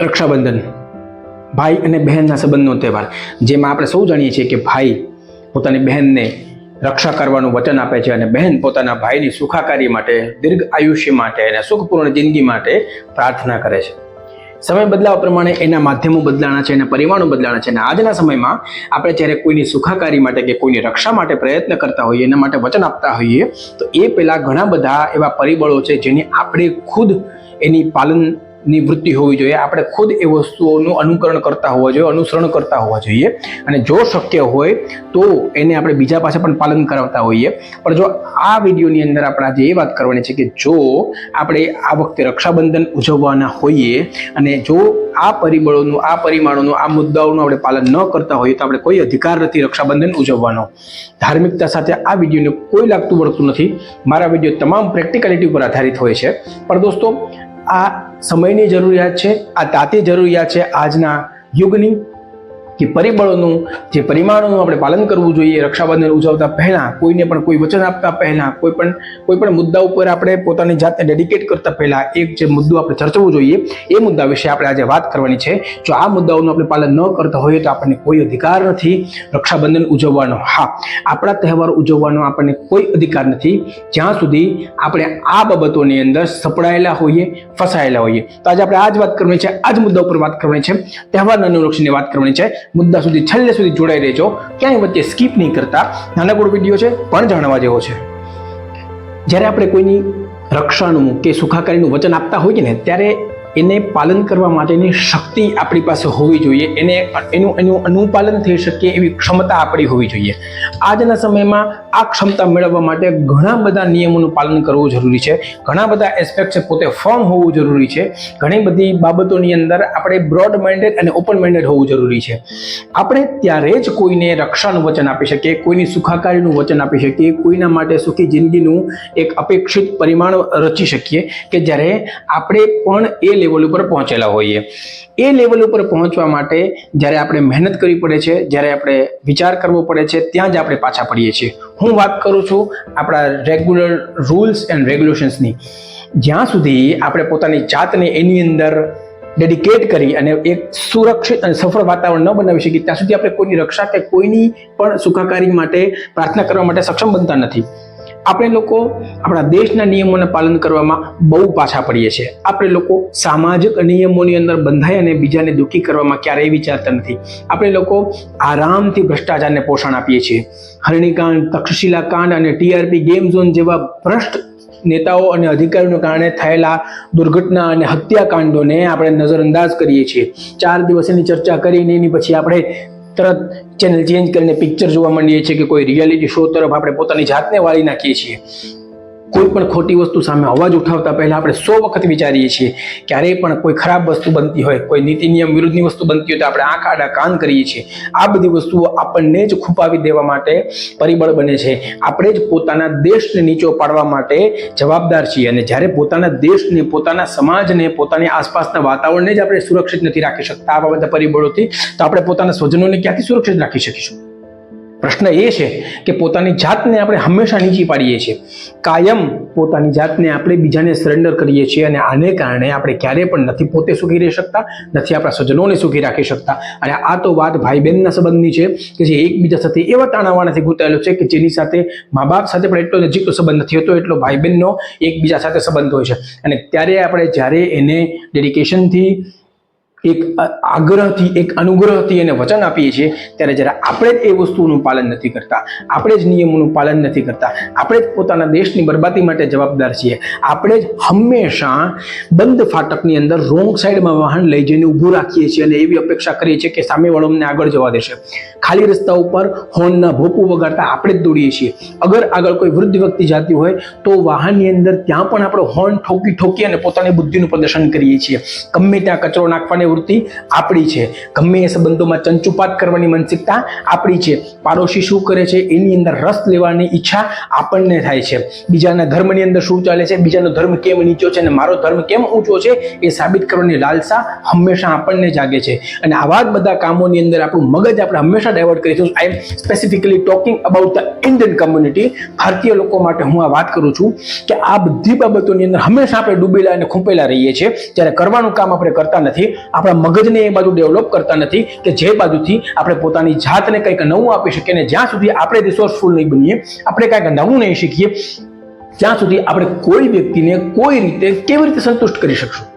રક્ષાબંધન ભાઈ અને બહેનના સંબંધનો તહેવાર, જેમાં આપણે સૌ જાણીએ છીએ કે ભાઈ પોતાની બહેનને રક્ષા કરવાનું વચન આપે છે અને બહેન પોતાના ભાઈની સુખાકારી માટે, દીર્ઘ આયુષ્ય માટે અને સુખપૂર્ણ જિંદગી માટે પ્રાર્થના કરે છે. સમય બદલાવા પ્રમાણે એના માધ્યમો બદલાણા છે, એના પરિમાણો બદલાણા છે અને આજના સમયમાં આપણે જ્યારે કોઈની સુખાકારી માટે કે કોઈની રક્ષા માટે પ્રયત્ન કરતા હોઈએ, એના માટે વચન આપતા હોઈએ, તો એ પહેલાં ઘણા બધા એવા પરિબળો છે જેની આપણે ખુદ એની પાલનની વૃત્તિ હોવી જોઈએ. આપણે ખુદ એ વસ્તુઓનું અનુકરણ કરતા હોવા જોઈએ, અનુસરણ કરતા હોવા જોઈએ અને જો શક્ય હોય તો એને આપણે બીજા પાસે પણ પાલન કરાવતા હોઈએ. પણ જો આ વિડીયોની અંદર આપણે આજે એ વાત કરવાની છે કે જો આપણે આ વખતે રક્ષાબંધન ઉજવવાના હોઈએ અને જો આ પરિબળોનું, આ પરિમાણોનું, આ મુદ્દાઓનું આપણે પાલન ન કરતા હોઈએ તો આપણે કોઈ અધિકાર નથી રક્ષાબંધન ઉજવવાનો. ધાર્મિકતા સાથે આ વિડીયોને કોઈ લાગતું વળતું નથી. મારા વિડીયો તમામ પ્રેક્ટિકાલિટી ઉપર આધારિત હોય છે. પણ દોસ્તો, આ સમયની જરૂરિયાત છે, આ તાતી જરૂરિયાત છે આજના યુગની, કે પરિબળોનું, જે પરિમાણોનું આપણે પાલન કરવું જોઈએ રક્ષાબંધન ઉજવતા પહેલાં, કોઈને પણ કોઈ વચન આપતા પહેલાં, કોઈ પણ મુદ્દા ઉપર આપણે પોતાની જાતને ડેડિકેટ કરતા પહેલાં એક જે મુદ્દો આપણે ચર્ચવું જોઈએ, એ મુદ્દા વિશે આપણે આજે વાત કરવાની છે. જો આ મુદ્દાઓનું આપણે પાલન ન કરતા હોઈએ તો આપણને કોઈ અધિકાર નથી રક્ષાબંધન ઉજવવાનો. હા, આપણા તહેવાર ઉજવવાનો આપણને કોઈ અધિકાર નથી જ્યાં સુધી આપણે આ બાબતોની અંદર સપડાયેલા હોઈએ, ફસાયેલા હોઈએ. તો આજે આપણે આ જ વાત કરવાની છે, આ જ મુદ્દા ઉપર વાત કરવાની છે, તહેવારના અનુલક્ષીને વાત કરવાની છે. મુદ્દા સુધી છેલ્લે સુધી જોડાઈ રહેજો, ક્યાંય વચ્ચે સ્કીપ નહીં કરતા. નાનકડો વિડીયો છે પણ જાણવા જેવો છે. જ્યારે આપણે કોઈની રક્ષાનું કે સુખાકારીનું વચન આપતા હોઈએ ને, ત્યારે એને પાલન કરવા માટેની શક્તિ આપણી પાસે હોવી જોઈએ, એનું અનુપાલન થઈ શકે એવી ક્ષમતા આપણી હોવી જોઈએ. આજના સમયમાં આ ક્ષમતા મેળવવા માટે ઘણા બધા નિયમોનું પાલન કરવું જરૂરી છે, ઘણા બધા એસ્પેક્ટ છે, પોતે ફર્મ હોવું જરૂરી છે, ઘણી બધી બાબતોની અંદર આપણે બ્રોડ માઇન્ડેડ અને ઓપન માઇન્ડેડ હોવું જરૂરી છે. આપણે ત્યારે જ કોઈને રક્ષાનું વચન આપી શકીએ, કોઈની સુખાકારીનું વચન આપી શકીએ, કોઈના માટે સુખી જિંદગીનું એક અપેક્ષિત પરિમાણ રચી શકીએ કે જ્યારે આપણે પણ એ લેવલ ઉપર પહોંચેલા હોઈએ. એ લેવલ ઉપર પહોંચવા માટે જ્યારે આપણે મહેનત કરવી પડે છે, જ્યારે આપણે વિચાર કરવો પડે છે, ત્યાં જ આપણે પાછા પડીએ છીએ. હું વાત કરું છું આપણા રેગ્યુલર રૂલ્સ એન્ડ રેગ્યુલેશન્સની. જ્યાં સુધી આપણે પોતાની જાતને એની અંદર ડેડિકેટ કરી અને એક સુરક્ષિત અને સફળ વાતાવરણ ન બનાવી શકીએ ત્યાં સુધી આપણે કોઈની રક્ષા કે કોઈની પણ સુખાકારી માટે પ્રાર્થના કરવા માટે સક્ષમ બનતા નથી. આપણે લોકો આપણા દેશના નિયમોને પાલન કરવામાં બહુ પાછા પડીએ છીએ. આપણે લોકો સામાજિક નિયમોની અંદર બંધાઈ અને બીજાને દુઃખી કરવામાં ક્યારેય વિચારતા નથી. આપણે લોકો આરામથી ભ્રષ્ટાચારને પોષણ આપીએ છીએ. હરણીકાંડ, તક્ષશિલા કાંડ અને ટીઆરપી ગેમ ઝોન જેવા ભ્રષ્ટ નેતાઓ અને અધિકારીઓને કારણે થયેલા દુર્ઘટના અને હત્યાકાંડોને આપણે નજરઅંદાજ કરીએ છીએ. 4 દિવસ એની ચર્ચા કરીને એની પછી આપણે તરત ચેનલ ચેન્જ કરીને પિક્ચર જોવા માંડીએ છીએ કે કોઈ રિયાલિટી શો તરફ આપણે પોતાની જાતને વાળી નાખીએ છીએ. કોઈ પણ ખોટી વસ્તુ સામે અવાજ ઉઠાવતા પહેલા આપણે 100 વખત વિચારીએ છીએ. ક્યારેય પણ કોઈ ખરાબ વસ્તુ બનતી હોય, કોઈ નીતિ નિયમ વિરુદ્ધની વસ્તુ બનતી હોય તો આપણે આંખ આડા કાન કરીએ છીએ. આ બધી વસ્તુઓ આપણને જ ખૂપાવી દેવા માટે પરિબળ બને છે. આપણે જ પોતાના દેશને નીચો પાડવા માટે જવાબદાર છીએ અને જ્યારે પોતાના દેશને, પોતાના સમાજને, પોતાની આસપાસના વાતાવરણને જ આપણે સુરક્ષિત નથી રાખી શકતા આવા બધા પરિબળોથી, તો આપણે પોતાના સ્વજનોને ક્યાંથી સુરક્ષિત રાખી શકીશું? પ્રશ્ન એ છે કે પોતાની જાતને આપણે હંમેશા નીચી પાડીએ છીએ, કાયમ પોતાની જાતને આપણે બીજાને સરેન્ડર કરીએ છીએ અને આને કારણે આપણે ક્યારેય પણ નથી પોતે સુખી રહી શકતા, નથી આપણા સ્વજનોને સુખી રાખી શકતા. અને આ તો વાત ભાઈ બહેનના સંબંધની છે કે જે એકબીજા સાથે એવા તાણાવાણાથી ગૂંથાયેલો છે કે જેની સાથે મા બાપ સાથે પણ એટલો નજીકનો સંબંધ નથી હોતો એટલો ભાઈ બહેનનો એકબીજા સાથે સંબંધ હોય છે. અને ત્યારે આપણે જ્યારે એને ડેડિકેશનથી, એક આગ્રહથી, એક અનુગ્રહથી એને વચન આપીએ છીએ, ત્યારે જ્યારે આપણે જ એ વસ્તુનું પાલન નથી કરતા, આપણે જ નિયમોનું પાલન નથી કરતા, આપણે જ પોતાના દેશની બરબાદી માટે જવાબદાર છીએ. આપણે જ હંમેશા બંધ ફાટકની અંદર રોંગ સાઈડમાં વાહન લઈ જઈને ઊભું રાખીએ છીએ અને એવી અપેક્ષા કરીએ છીએ કે સામેવાળો અમને આગળ જવા દેશે. ખાલી રસ્તા ઉપર હોર્નના ભોપું વગાડતા આપણે જ દોડીએ છીએ. અગર આગળ કોઈ વૃદ્ધ વ્યક્તિ જતી હોય તો વાહનની અંદર ત્યાં પણ આપણે હોર્ન ઠોકી અને પોતાની બુદ્ધિનું પ્રદર્શન કરીએ છીએ. ગમે ત્યાં કચરો નાખવાની પ્રવૃત્તિ આપણી છે. ગમે એ સંબંધોમાં ચંચુપાત કરવાની માનસિકતા આપણી છે. પાડોશી શું કરે છે એની અંદર રસ લેવાની ઈચ્છા આપણને થાય છે. બીજાના ધર્મની અંદર શું ચાલે છે, બીજાનો ધર્મ કેમ નીચો છે અને મારો ધર્મ કેમ ઊંચો છે એ સાબિત કરવાની લાલસા હંમેશા આપણને જાગે છે. અને આવા જ બધા કામોની અંદર આપણું મગજ આપણે હંમેશા ડાયવર્ટ કરીશું. I am specifically talking about the Indian community. ભારતીય લોકો માટે હું આ વાત કરું છું કે આ બધી બાબતોની અંદર હંમેશા આપણે ડૂબેલા અને ખૂંપેલા રહીએ છીએ. જ્યારે કરવાનું કામ આપણે કરતા નથી, આપણા મગજને એ બાજુ ડેવલપ કરતા નથી કે જે બાજુથી આપણે પોતાની જાતને કંઈક નવું આપી શકીએ. અને જ્યાં સુધી આપણે રિસોર્સફુલ નહીં બનીએ, આપણે કંઈક નવું નહીં શીખીએ, ત્યાં સુધી આપણે કોઈ વ્યક્તિને કોઈ રીતે કેવી રીતે સંતુષ્ટ કરી શકશું?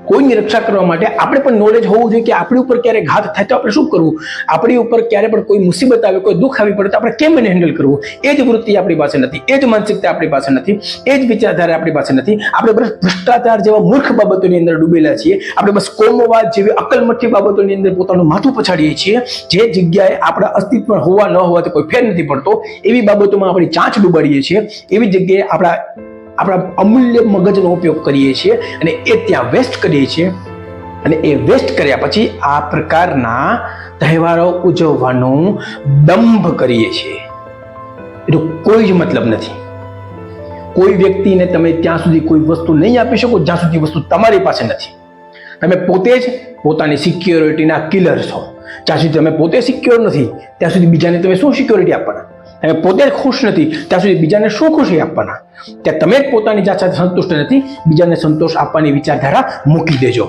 કોઈની રક્ષા કરવા માટે આપણે પણ નોલેજ હોવું જોઈએ કે આપણી ઉપર ક્યારે ઘાત થાય તો આપણે શું કરવું, આપણી ઉપર ક્યારે પણ કોઈ મુસીબત આવે, કોઈ દુઃખ આવી પડે તો આપણે કેમ એને હેન્ડલ કરવું. એ જ વૃત્તિ આપણી પાસે નથી, એ જ માનસિકતા આપણી પાસે નથી, એ જ વિચારધારા આપણી પાસે નથી. આપણે બસ ભ્રષ્ટાચાર જેવા મૂર્ખ બાબતોની અંદર ડૂબેલા છીએ. આપણે બસ કોમવાદ જેવી અકલમઠી બાબતોની અંદર પોતાનું માથું પછાડીએ છીએ. જે જગ્યાએ આપણા અસ્તિત્વ હોવા ન હોવાથી કોઈ ફેર નથી પડતો એવી બાબતોમાં આપણી ચાંચ ડૂબાડીએ છીએ. એવી જગ્યાએ આપણા અમૂલ્ય મગજનો ઉપયોગ કરીએ છીએ અને એ ત્યાં વેસ્ટ કરીએ છીએ. અને એ વેસ્ટ કર્યા પછી આ પ્રકારના તહેવારો ઉજવવાનો દંભ કરીએ છીએ. એનો કોઈ જ મતલબ નથી. કોઈ વ્યક્તિને તમે ત્યાં સુધી કોઈ વસ્તુ નહીં આપી શકો જ્યાં સુધી વસ્તુ તમારી પાસે નથી. તમે પોતે જ પોતાની સિક્યોરિટીના કિલર છો. જ્યાં સુધી તમે પોતે સિક્યોર નથી ત્યાં સુધી બીજાને તમે શું સિક્યોરિટી આપવાના? તમે પોતે જ ખુશ નથી ત્યાં સુધી બીજાને શું ખુશી આપવાના? ત્યાં તમે જ પોતાની જાત સાથે સંતુષ્ટ નથી, બીજાને સંતોષ આપવાની વિચારધારા મૂકી દેજો.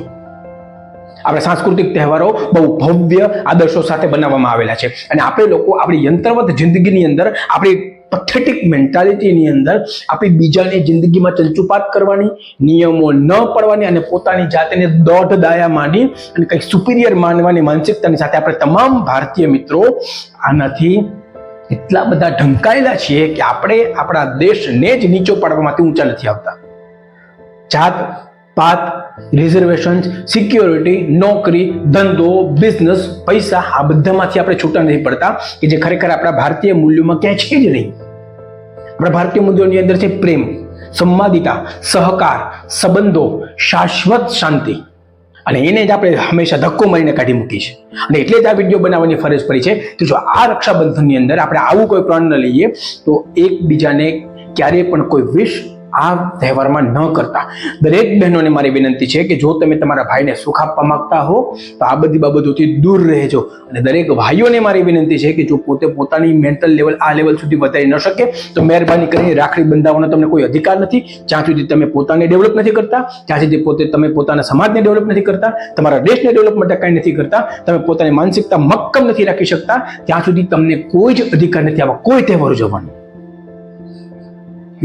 આપણા સાંસ્કૃતિક તહેવારો બહુ ભવ્ય આદર્શો સાથે બનાવવામાં આવેલા છે અને આપણે લોકો આપણી યંત્રવત જિંદગીની અંદર, આપણી પથેટિક મેન્ટાલિટીની અંદર આપણી બીજાની જિંદગીમાં ચંચુપાત કરવાની, નિયમો ન પડવાની અને પોતાની જાતને દોઢ દાયા માંડી અને કંઈક સુપિરિયર માનવાની માનસિકતાની સાથે આપણે તમામ ભારતીય મિત્રો આનાથી એટલા બધા ઢંકાયેલા છીએ કે આપણે આપણા દેશને જ નીચો પાડવામાંથી ઊંચા નથી આવતા. જાત પાત, રિઝર્વેશન, સિક્યોરિટી, નોકરી, ધંધો, બિઝનેસ, પૈસા, આ બધામાંથી આપણે છૂટા નથી પડતા કે જે ખરેખર આપણા ભારતીય મૂલ્યોમાં ક્યાંય છે જ નહીં. આપણા ભારતીય મૂલ્યોની અંદર છે પ્રેમ, સંવાદિતા, સહકાર, સંબંધો, શાશ્વત શાંતિ. અને એને જ આપણે હંમેશા ધક્કો મારીને કાઢી મૂકી છે. અને એટલે જ આ વિડીયો બનાવવાની ફરજ પડી છે કે જો આ રક્ષાબંધનની અંદર આપણે આવું કોઈ પ્રણ ન લઈએ તો એકબીજાને ક્યારેય પણ કોઈ વિશ આ તહેવારમાં ન કરતા. દરેક બહેનોને મારી વિનંતી છે કે જો તમે તમારા ભાઈને સુખ આપવા માંગતા હો તો આ બધી બાબતોથી દૂર રહેજો. અને દરેક ભાઈઓને મારી વિનંતી છે કે જો પોતે પોતાની મેન્ટલ લેવલ આ લેવલ સુધી વધારી ન શકે તો મહેરબાની કરીને રાખડી બંધાવવાનો તમને કોઈ અધિકાર નથી. જ્યાં સુધી તમે પોતાને ડેવલપ નથી કરતા, જ્યાં સુધી તમે પોતાના સમાજને ડેવલપ નથી કરતા, તમારા દેશને ડેવલપ માટે કંઈ નથી કરતા, તમે પોતાની માનસિકતા મક્કમ નથી રાખી શકતા, ત્યાં સુધી તમને કોઈ જ અધિકાર નથી આવા કોઈ તહેવાર ઉજવવાનો.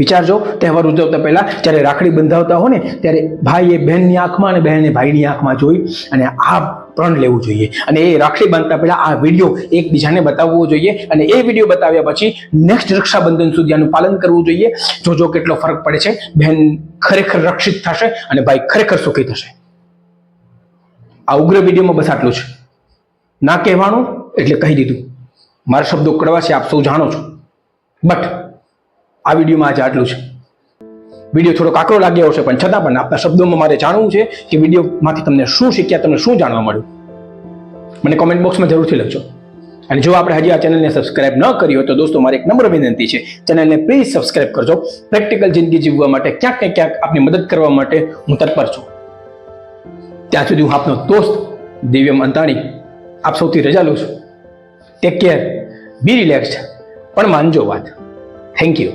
વિચારજો, તહેવાર ઉજવતા પહેલા જ્યારે રાખડી બંધાવતા હો ને ત્યારે ભાઈએ બહેનની આંખમાં અને બહેને ભાઈની આંખમાં જોઈ અને આ પ્રણ લેવું જોઈએ. અને એ રાખડી બાંધતા પહેલા આ વિડીયો એકબીજાને બતાવવો જોઈએ અને એ વિડીયો બતાવ્યા પછી નેક્સ્ટ રક્ષાબંધન સુધી આનું પાલન કરવું જોઈએ. જોજો કેટલો ફરક પડે છે. બહેન ખરેખર રક્ષિત થશે અને ભાઈ ખરેખર સુખી થશે. આ ઉગ્ર વિડીયોમાં બસ આટલું છે. ના કહેવાનું એટલે કહી દીધું. મારા શબ્દો કડવા છે, આપ સૌ જાણો છો, બટ આ વિડીયોમાં આજે આટલું છે. વિડીયો થોડો કાકરો લાગ્યો હશે પણ છતાં પણ આપણા શબ્દોમાં મારે જાણવું છે કે વિડીયોમાંથી તમને શું શીખ્યા, તમને શું જાણવા મળ્યું. મને કોમેન્ટ બોક્સમાં જરૂરથી લખજો. અને જો આપણે હજી આ ચેનલને સબસ્ક્રાઇબ ન કરી હોય તો દોસ્તો મારી એક નમ્ર વિનંતી છે, ચેનલને પ્લીઝ સબસ્ક્રાઇબ કરજો. પ્રેક્ટિકલ જિંદગી જીવવા માટે ક્યાંક ને ક્યાંક આપની મદદ કરવા માટે હું તત્પર છું. ત્યાં સુધી હું આપનો દોસ્ત દિવ્યમ અંતાણી આપ સૌથી રજા લઉં છું. ટેક કેર, બી રિલેક્સ્ડ, પણ માનજો વાત. Thank you.